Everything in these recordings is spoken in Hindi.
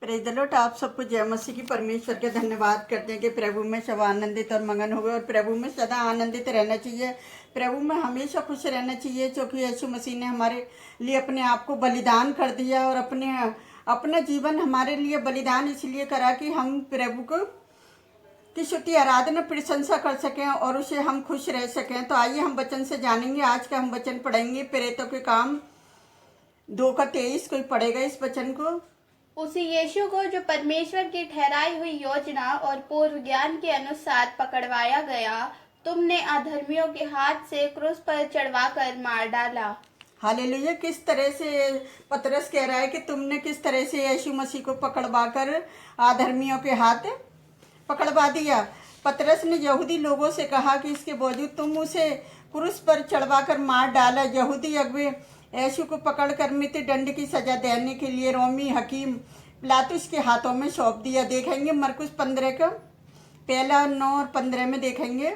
Praise the Lord. आप सबको जय मसीह की। परमेश्वर के धन्यवाद करते हैं कि प्रभु में सब आनंदित और मगन हो गए और प्रभु में सदा आनंदित रहना चाहिए। प्रभु में हमेशा खुश रहना चाहिए, क्योंकि यीशु मसीह ने हमारे लिए अपने आप को बलिदान कर दिया और अपना जीवन हमारे लिए बलिदान इसलिए करा कि हम प्रभु को की स्तुति आराधना प्रशंसा कर सकें और उसे हम खुश रह सकें। तो आइए हम वचन से जानेंगे। आज का हम वचन पढ़ेंगे प्रेरितों के काम 2:23। कोई पढ़ेगा इस वचन को? उसी यीशु को जो परमेश्वर की ठहराई हुई योजना और पूर्व ज्ञान के अनुसार पकड़वाया गया, तुमने अधर्मियों के हाथ से क्रूस पर चढ़वाकर मार डाला। हालेलुया। किस तरह से पतरस कह रहा है कि तुमने किस तरह से यीशु मसीह को पकड़वाकर अधर्मियों के हाथ पकड़वा दिया। पतरस ने यहूदी लोगों से कहा कि इसके बावजूद तुम उसे क्रूस पर चढ़वाकर मार डाला। यहूदी अगुवे यीशु को पकड़कर मृत्युदंड की सजा देने के लिए रोमी हकीम पिलातुस के हाथों में सौंप दिया। देखेंगे मरकुस 15 का 1-9 और 15 में देखेंगे।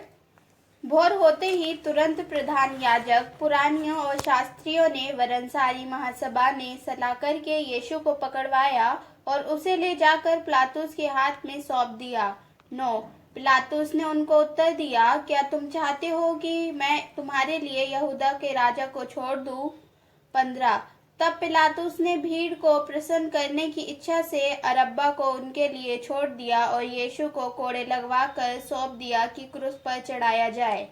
भोर होते ही तुरंत प्रधान याजक, पुरानियों और शास्त्रियों ने वरन सारी महासभा ने सलाह करके यीशु को पकड़वाया और उसे ले जाकर पिलातुस के हाथ में सौंप दिया। 9 पिलातुस ने उनको उत्तर दिया, क्या तुम चाहते हो कि मैं तुम्हारे लिए यहूदा के राजा को छोड़ दूं? 15 तब पिलातुस ने भीड़ को प्रसन्न करने की इच्छा से अरब्बा को उनके लिए छोड़ दिया और यीशु को कोड़े लगवा कर सौंप दिया कि क्रूस पर चढ़ाया जाए।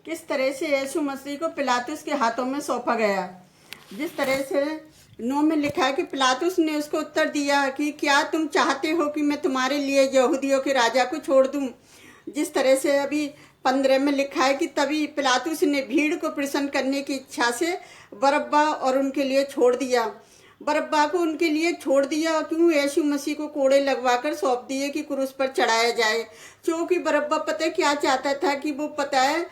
किस तरह से यीशु मसीह को पिलातुस के हाथों में सौंपा गया। जिस तरह से 9 में लिखा है कि पिलातुस ने उसको उत्तर दिया कि क्या तुम चाहते हो कि मैं तुम्हारे लिए यहूदियों के राजा को छोड़ दूं। जिस तरह से अभी 15 में लिखा है कि तभी पिलातुस ने भीड़ को प्रसन्न करने की इच्छा से बरअब्बा और उनके लिए छोड़ दिया। बरअब्बा को उनके लिए छोड़ दिया क्यों? यीशु मसीह को कोड़े लगवाकर सौंप दिए कि क्रूस पर चढ़ाया जाए। क्योंकि बरअब्बा पता है क्या चाहता था कि वो पता है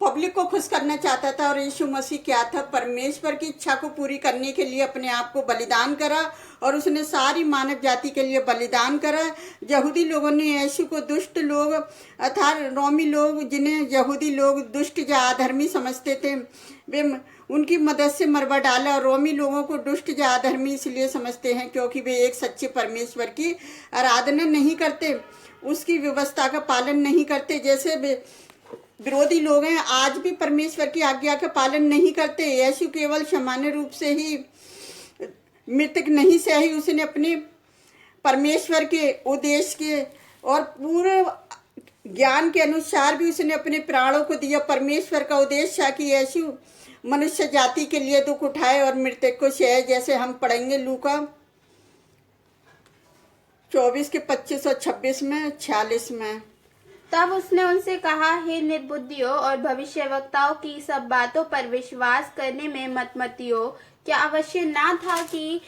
पब्लिक को खुश करना चाहता था, और यीशु मसीह क्या था? परमेश्वर की इच्छा को पूरी करने के लिए अपने आप को बलिदान करा और उसने सारी मानव जाति के लिए बलिदान करा। यहूदी लोगों ने यीशु को दुष्ट लोग अर्थात रोमी लोग, जिन्हें यहूदी लोग दुष्ट या अधर्मी समझते थे, वे उनकी मदद से मरवा डाला। और रोमी लोगों को दुष्ट या अधर्मी इसलिए समझते हैं क्योंकि वे एक सच्चे परमेश्वर की आराधना नहीं करते, उसकी व्यवस्था का पालन नहीं करते। जैसे विरोधी लोग हैं, आज भी परमेश्वर की आज्ञा का पालन नहीं करते। यीशु केवल सामान्य रूप से ही मृतक नहीं सही, उसने अपने परमेश्वर के उद्देश्य के और पूरे ज्ञान के अनुसार भी उसने अपने प्राणों को दिया। परमेश्वर का उद्देश्य है कि यीशु मनुष्य जाति के लिए दुख उठाए और मृतक को सहे। जैसे हम पढ़ेंगे लूका 24 के 25 और 26 में 46 में। तब उसने उनसे कहा, हे निर्बुद्धियों और भविष्यवक्ताओं की सब बातों पर विश्वास करने में मतमतियों, क्या अवश्य ना था कि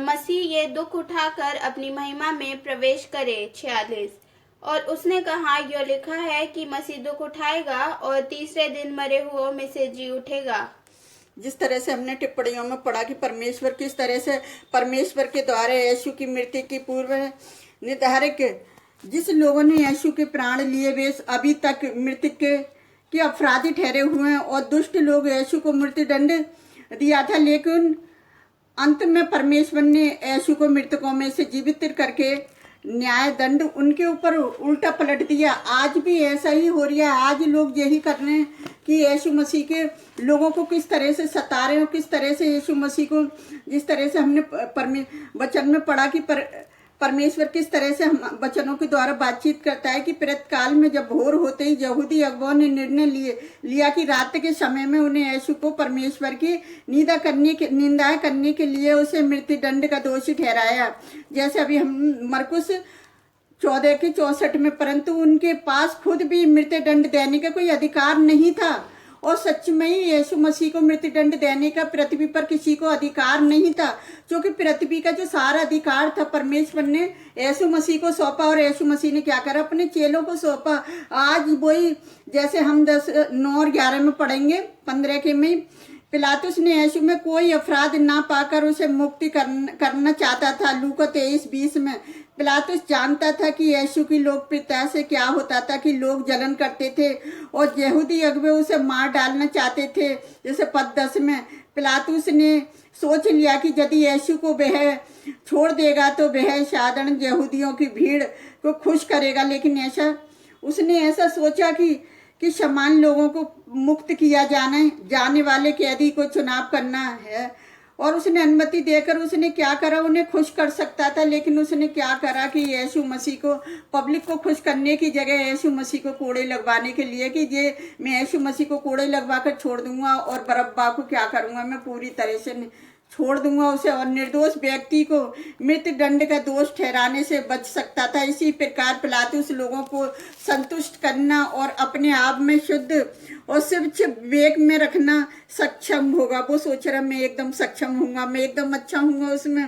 मसीह ये दुख उठाकर अपनी महिमा में प्रवेश करे? 46 और उसने कहा, यह लिखा है कि मसीह दुख उठाएगा और तीसरे दिन मरे हुओं में से जी उठेगा। जिस तरह से हमने टिप्पणियों में पढ़ा कि परमेश्वर किस तरह से परमेश्वर के द्वारा यीशु की मृत्यु की पूर्व निर्धारित जिस लोगों ने यीशु के प्राण लिए वे अभी तक मृत्यु के अपराधी ठहरे हुए हैं, और दुष्ट लोग यीशु को मृत्युदंड दिया था, लेकिन अंत में परमेश्वर ने यीशु को मृतकों में से जीवित करके न्याय दंड उनके ऊपर उल्टा पलट दिया। आज भी ऐसा ही हो रहा है। आज लोग यही कर रहे हैं कि यीशु मसीह के लोगों को किस तरह से सता रहे हैं, किस तरह से यीशु मसीह को, जिस तरह से हमने वचन में पढ़ा कि परमेश्वर किस तरह से हम वचनों के द्वारा बातचीत करता है कि प्रेत काल में जब भोर होते ही यहूदी अगुवाओं ने निर्णय लिया कि रात के समय में उन्हें यीशु को परमेश्वर की निंदा करने के लिए उसे मृत्युदंड का दोषी ठहराया। जैसे अभी हम मरकुस 14 के 64 में, परंतु उनके पास खुद भी मृत्युदंड देने का कोई अधिकार नहीं था, और सच में ही यीशु मसीह को मृत्युदंड देने का पृथ्वी पर किसी को अधिकार नहीं था, क्योंकि पृथ्वी का जो सारा अधिकार था परमेश्वर ने यीशु मसीह को सौंपा। और यीशु मसीह ने क्या करा? अपने चेलों को सौंपा। आज वही जैसे हम 10-9 और 11 में पढ़ेंगे 15 के में, पिलातुस ने यीशु में कोई अपराध ना पाकर उसे मुक्ति करना चाहता था। लूका 23:20 में पिलातुस जानता था कि यीशु की लोकप्रियता से क्या होता था कि लोग जलन करते थे और यहूदी अगुवे उसे मार डालना चाहते थे। जैसे पद 10 में पिलातुस ने सोच लिया कि यदि यीशु को वह छोड़ देगा तो वह साधारण यहूदियों की भीड़ को खुश करेगा, लेकिन उसने ऐसा सोचा कि समान लोगों को मुक्त किया जाने वाले कैदी को चुनाव करना है, और उसने अनुमति देकर उसने क्या करा, उन्हें खुश कर सकता था, लेकिन उसने क्या करा कि यीशु मसीह को, पब्लिक को खुश करने की जगह यीशु मसीह को कोड़े लगवाने के लिए कि ये मैं यीशु मसीह को कोड़े लगवा कर छोड़ दूंगा और बरअब्बा को क्या करूंगा, मैं पूरी तरह से छोड़ दूंगा उसे, और निर्दोष व्यक्ति को मृत्यु दंड का दोष ठहराने से बच सकता था। इसी प्रकार पिलातुस लोगों को संतुष्ट करना और अपने आप में शुद्ध और स्वच्छ विवेक में रखना सक्षम होगा। वो सोच रहा मैं एकदम सक्षम हूँगा, मैं एकदम अच्छा हूँगा उसमें।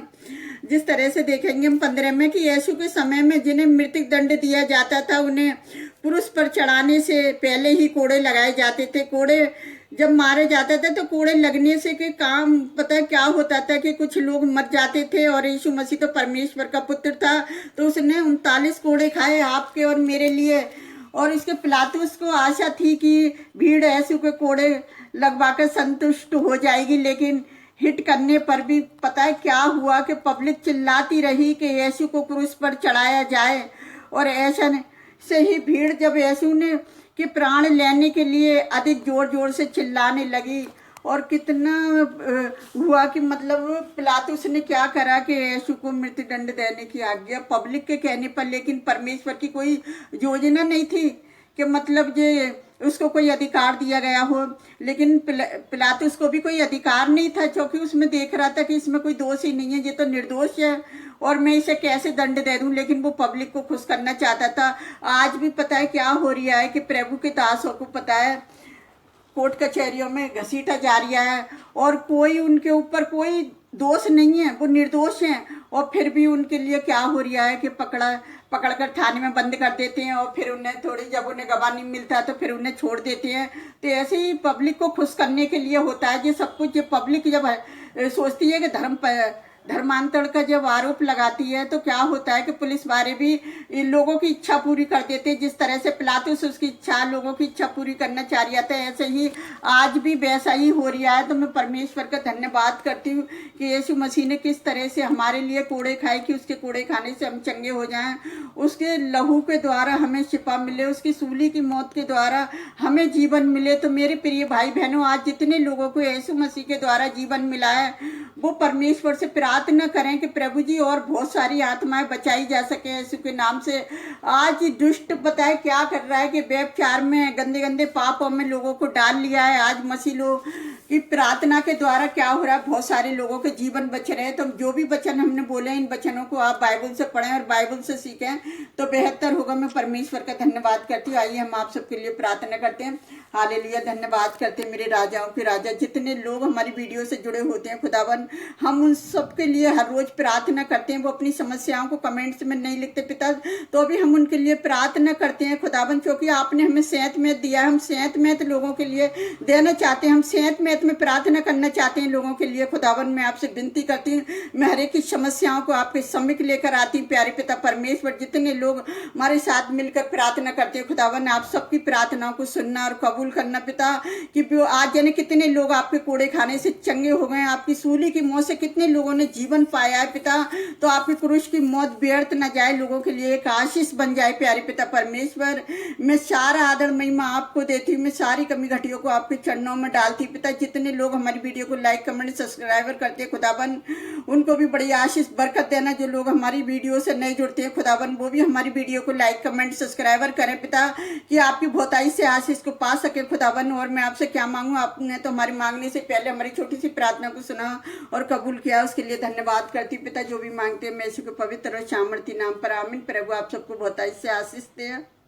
जिस तरह से देखेंगे हम 15 में कि यीशु के समय में जिन्हें मृत्यु दंड दिया जाता था उन्हें क्रूस पर चढ़ाने से पहले ही कोड़े लगाए जाते थे। कोड़े जब मारे जाते थे तो कोड़े लगने से के काम पता है क्या होता था कि कुछ लोग मर जाते थे, और यीशु मसीह तो परमेश्वर का पुत्र था, तो उसने 39 कोड़े खाए आपके और मेरे लिए। और इसके पिलातुस को आशा थी कि भीड़ यीशु के कोड़े लगवाकर संतुष्ट हो जाएगी, लेकिन हिट करने पर भी पता है क्या हुआ कि पब्लिक चिल्लाती रही कि यीशु को क्रूस पर चढ़ाया जाए, और ऐसा से ही भीड़ जब यीशु ने के प्राण लेने के लिए अधिक जोर जोर से चिल्लाने लगी। और कितना हुआ कि मतलब पिलातुस ने क्या करा कि यीशु को मृत्यु दंड देने की आज्ञा पब्लिक के कहने पर, लेकिन परमेश्वर की कोई योजना नहीं थी कि मतलब ये उसको कोई अधिकार दिया गया हो, लेकिन पिलातुस को भी कोई अधिकार नहीं था, क्योंकि उसमें देख रहा था कि इसमें कोई दोष ही नहीं है, ये तो निर्दोष है और मैं इसे कैसे दंड दे दूं, लेकिन वो पब्लिक को खुश करना चाहता था। आज भी पता है क्या हो रहा है कि प्रभु के दासों को पता है कोर्ट कचहरियों में घसीटा जा रहा है और कोई उनके ऊपर कोई दोष नहीं है, वो निर्दोष हैं, और फिर भी उनके लिए क्या हो रहा है कि पकड़कर थाने में बंद कर देते हैं, और फिर उन्हें थोड़ी जब उन्हें गवाह नहीं मिलता तो फिर उन्हें छोड़ देते हैं। तो ऐसे ही पब्लिक को खुश करने के लिए होता है ये सब कुछ। ये पब्लिक जब सोचती है कि धर्मांतरण का जब आरोप लगाती है तो क्या होता है कि पुलिस वाले भी इन लोगों की इच्छा पूरी कर देते हैं। जिस तरह से पिलातुस उसकी इच्छा, लोगों की इच्छा पूरी करना चाह रहा था, ऐसे ही आज भी वैसा ही हो रहा है। तो मैं परमेश्वर का धन्यवाद करती हूँ कि यीशु मसीह ने किस तरह से हमारे लिए कोड़े खाए कि उसके कोड़े खाने से हम चंगे हो जाएं, उसके लहू के द्वारा हमें शिफा मिले, उसकी सूली की मौत के द्वारा हमें जीवन मिले। तो मेरे प्रिय भाई बहनों, आज जितने लोगों को यीशु मसीह के द्वारा जीवन मिला है वो परमेश्वर से प्रार्थना करें कि प्रभु जी और बहुत सारी आत्माएं बचाई जा सके यीशु के नाम से। आज दुष्ट पता है क्या कर रहा है कि व्यभिचार में, गंदे गंदे पापों में लोगों को डाल लिया है। आज मसीह लोग की प्रार्थना के द्वारा क्या हो रहा है, बहुत सारे लोगों के जीवन बच रहे हैं। तो जो भी वचन हमने बोले इन वचनों को आप बाइबल से पढ़ें और बाइबल से सीखें तो बेहतर होगा। मैं परमेश्वर का धन्यवाद करती हूँ। आइए हम आप सबके लिए प्रार्थना करते हैं। हालेलुया, धन्यवाद करते हैं मेरे राजाओं के राजा। जितने लोग हमारी वीडियो से जुड़े होते हैं खुदावन, हम उन सबके लिए हर रोज प्रार्थना करते हैं। वो अपनी समस्याओं को कमेंट्स में नहीं लिखते पिता, तो भी हम उनके लिए प्रार्थना करते हैं खुदावन, क्योंकि आपने हमें सेहत में दिया, हम सेहत में लोगों के लिए देना चाहते हैं, हम सेहत में प्रार्थना करना चाहते हैं लोगों के लिए खुदावन। मैं आपसे विनती करती हूँ, मैं हर एक की समस्याओं को आपके सम्मुख लेकर आती हूँ प्यारे पिता परमेश्वर। जितने लोग हमारे साथ मिलकर प्रार्थना करते हैं खुदावन, आप सबकी प्रार्थनाओं को सुनना और कबूल करना पिता। कि आज यानी कितने लोग आपके कोड़े खाने से चंगे हो गए, आपकी सूली की मौत से कितने लोगों ने जीवन पाया है पिता। तो आपके क्रूस की मौत व्यर्थ न जाए, लोगों के लिए एक आशीष बन जाए प्यारे पिता परमेश्वर। मैं सारा आदर महिमा आपको देती हूँ, मैं सारी कमी घटियों को आपके चरणों में डालती पिता। जितने लोग हमारी वीडियो को लाइक कमेंट सब्सक्राइबर करते हैं खुदावन, उनको भी बड़ी आशीष बरकत देना। जो लोग हमारी वीडियो से नहीं जुड़ते हैं खुदावन, वो भी हमारी वीडियो को लाइक कमेंट सब्सक्राइबर करें पिता, कि आपकी बहुताई से आशीष को पा सके खुदावन। और मैं आपसे क्या मांगूं, आपने तो हमारी मांगने से पहले हमारी छोटी सी प्रार्थना को सुना और कबूल किया, उसके लिए धन्यवाद करती पिता। जो भी मांगते हैं मैं यीशु के पवित्र और सामर्थी नाम पर आमीन। प्रभु आप सबको बहुताई से आशीष दे।